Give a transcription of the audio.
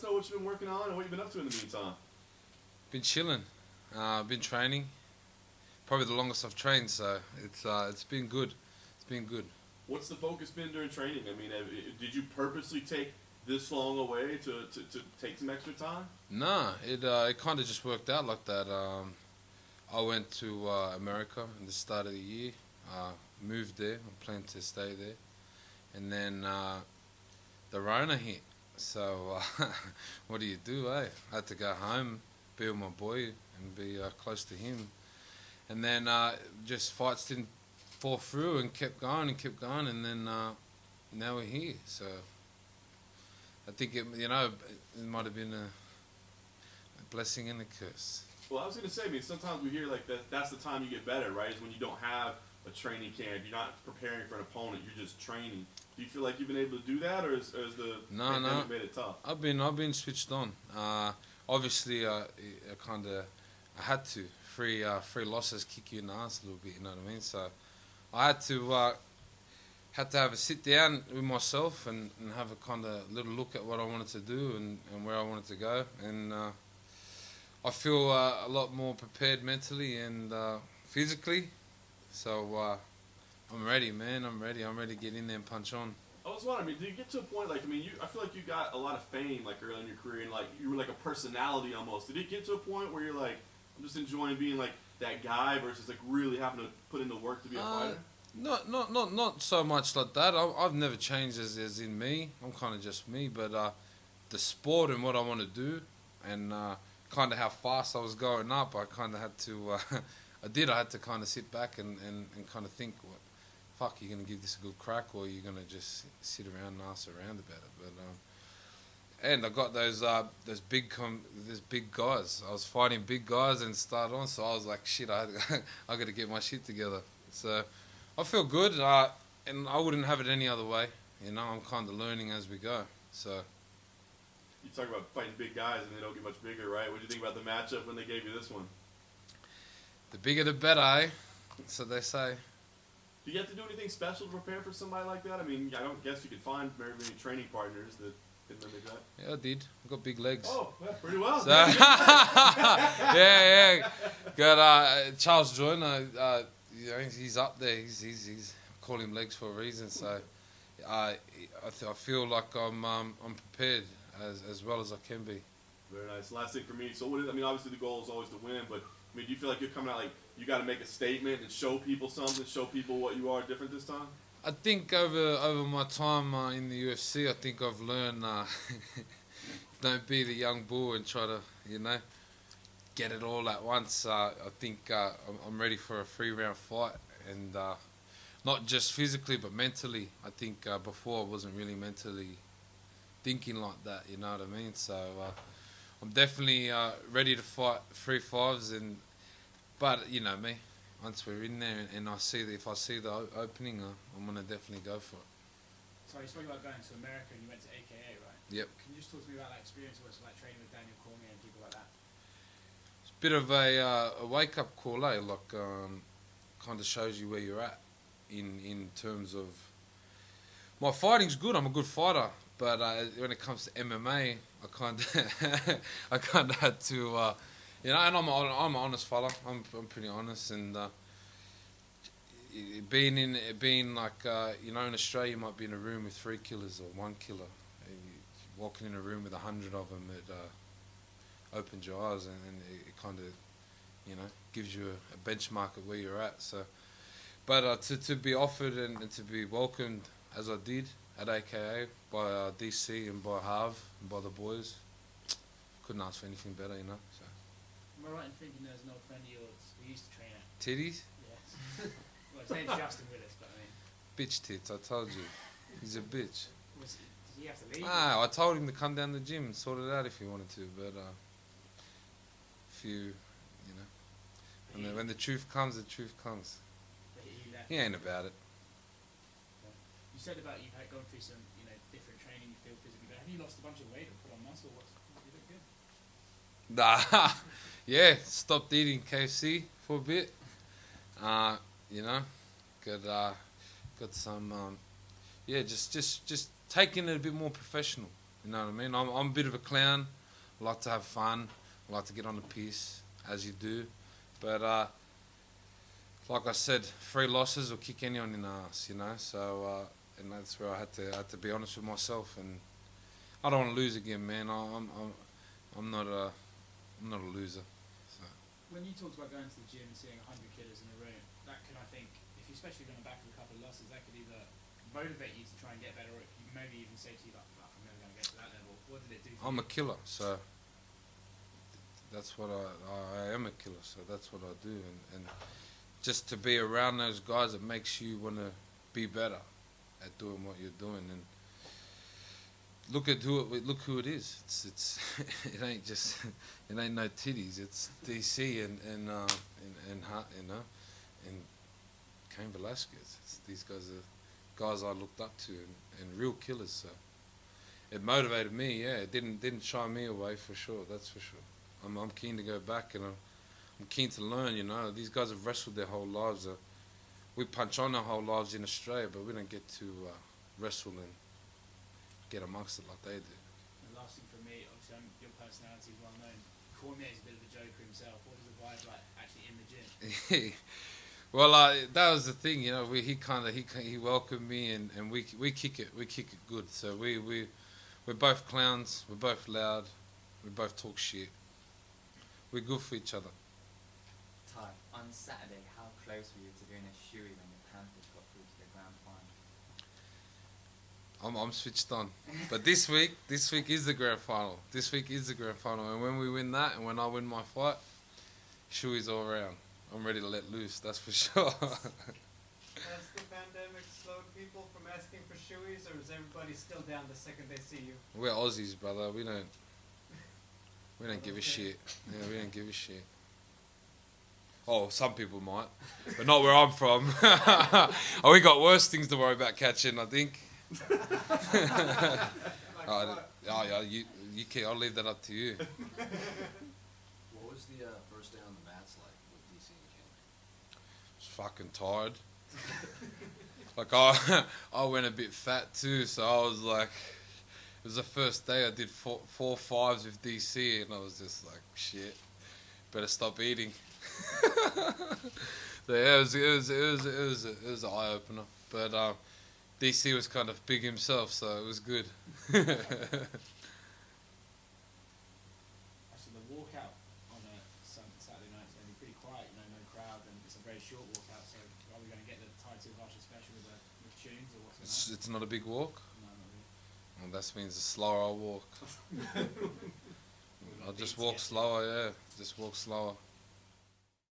us know what you've been working on and what you've been up to in the meantime. Been chilling. Been training. Probably the longest I've trained, so it's been good. It's been good. What's the focus been during training? I mean, did you purposely take this long away to take some extra time? Nah, it kind of just worked out like that. I went to America in the start of the year. Moved there. I planned to stay there, and then the Rona hit. So what do you do, eh? I had to go home, be with my boy, and be close to him. And then just fights didn't fall through and kept going, and then now we're here. So I think it might have been a blessing and a curse. Well, I was going to say, I mean, sometimes we hear like that's the time you get better, right? Is when you don't have a training camp, you're not preparing for an opponent, you're just training. Do you feel like you've been able to do that, or is the pandemic made it tough? I've been switched on. Obviously, I had to. Free losses kick you in the ass a little bit, you know what I mean? So I had to have a sit down with myself and have a kind of little look at what I wanted to do and where I wanted to go. And I feel a lot more prepared mentally and physically. So I'm ready, man. I'm ready to get in there and punch on. I was wondering, I mean, did you get to a point, like, I mean, I feel like you got a lot of fame, like, early in your career, and, like, you were like a personality almost. Did it get to a point where you're like, I'm just enjoying being like that guy versus like really having to put in the work to be a fighter? Not so much like that. I've never changed as in me. I'm kind of just me. But the sport and what I want to do, and kind of how fast I was going up, I kind of had to. I had to kind of sit back and kind of think, what, fuck, you're gonna give this a good crack, or you're gonna just sit around and ask around about it. But and I got those big guys. I was fighting big guys and started on, so I was like, shit, I got to get my shit together. So I feel good, and I wouldn't have it any other way. You know, I'm kind of learning as we go. So you talk about fighting big guys, and they don't get much bigger, right? What do you think about the matchup when they gave you this one? The bigger the better, eh? So they say. Do you have to do anything special to prepare for somebody like that? I mean, I don't guess you could find very many training partners that can mimic that. Yeah, I did. I got big legs. Oh, yeah, pretty well. So, yeah. Got Charles Joyner. He's up there. He's call him legs for a reason. So I feel like I'm prepared as well as I can be. Very nice. Last thing for me. So I mean, obviously the goal is always to win, but I mean, do you feel like you're coming out like you got to make a statement and show people something, show people what you are different this time? I think over my time in the UFC, I think I've learned don't be the young bull and try to, get it all at once. I think I'm ready for a 3-round fight, and not just physically but mentally. I think before I wasn't really mentally thinking like that, you know what I mean? So I'm definitely ready to fight 3-5s, but you know me. Once we're in there and I see if I see the opening, I'm going to definitely go for it. So you spoke about going to America and you went to AKA, right? Yep. Can you just talk to me about that experience? What's it like training with Daniel Cormier and people like that? It's a bit of a wake-up call, eh? Like, kind of shows you where you're at in terms of... My fighting's good. I'm a good fighter. But when it comes to MMA, I kind of had to... and I'm an honest fella. I'm pretty honest, and being like in Australia, you might be in a room with 3 killers or 1 killer. Walking in a room with 100 of them, it opens your eyes, and it kind of gives you a benchmark of where you're at. So, but to be offered and to be welcomed as I did at AKA by DC and by Harv and by the boys, couldn't ask for anything better, So. Am I right in thinking there's an old friend of yours who used to train at? Titties? Yes. Well, his name's Justin Willis, but I mean... Bitch tits, I told you. He's a bitch. Did he have to leave? I told him to come down to the gym and sort it out if he wanted to, but when the truth comes, the truth comes. But he left. He ain't about it. You said about you've had gone through some, different training, you feel physically better. Have you lost a bunch of weight or put on muscle? You look good. Nah, yeah, stopped eating KFC for a bit. Got some, just taking it a bit more professional. You know what I mean? I'm a bit of a clown. I like to have fun. I like to get on the piss, as you do. But like I said, 3 losses will kick anyone in the ass, you know. So and that's where I had to be honest with myself, and I don't want to lose again, man. I'm not a loser. So. When you talked about going to the gym and seeing 100 killers in a room, that could, I think, if you especially going back with a couple of losses, that could either motivate you to try and get better, or maybe even say to you like, "Fuck, I'm never going to get to that level." What did it do for I'm you? a killer, so that's what I am a killer, so that's what I do, and just to be around those guys, it makes you want to be better at doing what you're doing. And look who it is. It's it ain't just it ain't no titties. It's DC and you know, and Cain Velasquez. These guys are guys I looked up to and real killers. So it motivated me. Yeah, it didn't shy me away for sure. That's for sure. I'm keen to go back, and I'm keen to learn. You know, these guys have wrestled their whole lives. We punch on our whole lives in Australia, but we don't get to wrestle and get amongst it like they do. The last thing for me, obviously, your personality is well known. Cormier is a bit of a joker himself. What was the vibe like actually in the gym? Well, that was the thing, you know. He welcomed me, and we kick it good. So we're both clowns. We're both loud. We both talk shit. We're good for each other. Tai, on Saturday, how close were you to doing a Shoey when the Panthers got through to the grand final? I'm switched on. But this week is the grand final. And when we win that, and when I win my fight, Shoey's all around. I'm ready to let loose, that's for sure. Has the pandemic slowed people from asking for shoeys, or is everybody still down the second they see you? We're Aussies, brother. We don't give a shit. Yeah, we don't give a shit. Oh, some people might, but not where I'm from. Oh, we got worse things to worry about catching, I think. Yeah, you can. I'll leave that up to you. What was the first day on the mats like with DC and Fucking tired. Like I went a bit fat too, so I was like, it was the first day I did four fives with DC, and I was just like, shit, better stop eating. So yeah, it was an eye opener, but DC was kind of big himself, so it was good. Actually, the walkout on a Saturday night is going to be pretty quiet, you know, no crowd, and it's a very short walkout. So are we going to get the Tai Tuivasa special with tunes, or what's it? It's not a big walk. No, not really. Well, that means the slower I walk. I'll just walk slower, yeah. Just walk slower.